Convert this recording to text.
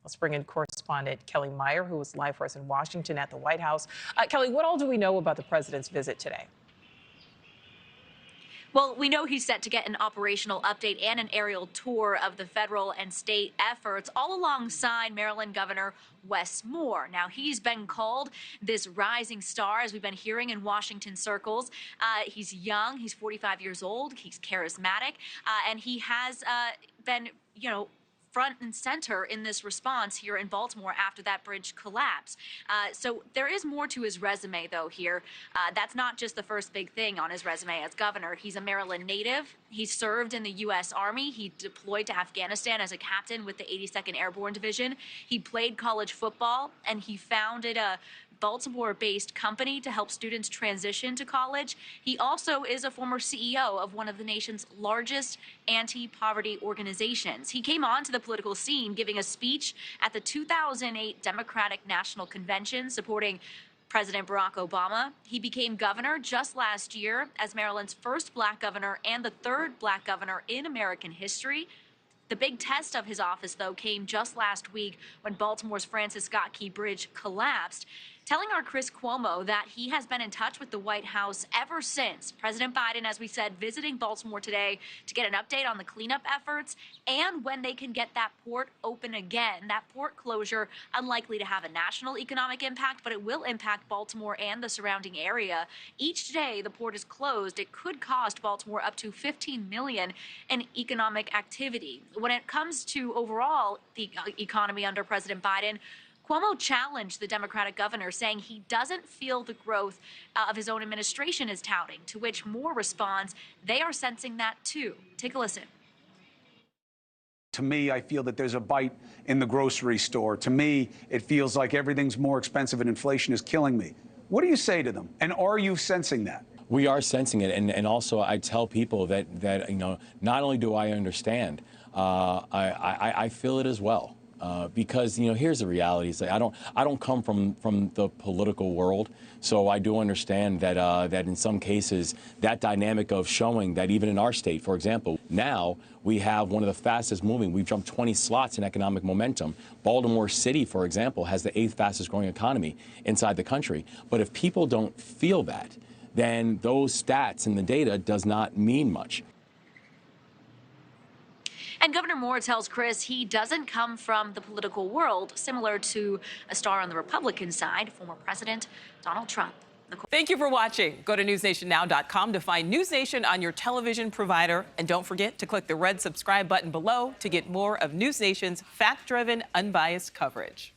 Let's bring in correspondent Kellie Meyer, who is live for us in Washington at the White House. Kellie, what all do we know about the president's visit today? Well, we know he's set to get an operational update and an aerial tour of the federal and state efforts, all alongside Maryland Governor Wes Moore. Now, he's been called this rising star, as we've been hearing in Washington circles. He's young, he's 45 years old, he's charismatic, and he has been, front and center in this response here in Baltimore after that bridge collapse. So there is more to his resume, though, here. That's not just the first big thing on his resume as governor. He's a Maryland native. He served in the U.S. Army. He deployed to Afghanistan as a captain with the 82nd Airborne Division. He played college football, and he founded a Baltimore-based company to help students transition to college. He also is a former CEO of one of the nation's largest anti-poverty organizations. He came onto the political scene giving a speech at the 2008 Democratic National Convention supporting President Barack Obama. He became governor just last year as Maryland's first black governor and the third black governor in American history. The big test of his office, though, came just last week when Baltimore's Francis Scott Key Bridge collapsed, telling our Chris Cuomo that he has been in touch with the White House ever since. President Biden, as we said, visiting Baltimore today to get an update on the cleanup efforts and when they can get that port open again. That port closure unlikely to have a national economic impact, but it will impact Baltimore and the surrounding area. Each day the port is closed, it could cost Baltimore up to $15 million in economic activity. When it comes to overall the economy under President Biden, Cuomo challenged the Democratic governor, saying he doesn't feel the growth of his own administration is touting, to which Moore responds, they are sensing that too. Take a listen. To me, I feel that there's a bite in the grocery store. To me, it feels like everything's more expensive and inflation is killing me. What do you say to them? And are you sensing that? We are sensing it. And also I tell people that not only do I understand, I feel it as well. Because here's the reality: is that I don't come from the political world, so I do understand that that in some cases that dynamic of showing that even in our state, for example, now we have one of the fastest moving. We've jumped 20 slots in economic momentum. Baltimore City, for example, has the 8th fastest growing economy inside the country. But if people don't feel that, then those stats and the data does not mean much. And Governor Moore tells Chris he doesn't come from the political world, similar to a star on the Republican side, former President Donald Trump. Thank you for watching. Go to newsnationnow.com to find NewsNation on your television provider. And don't forget to click the red subscribe button below to get more of NewsNation's fact-driven, unbiased coverage.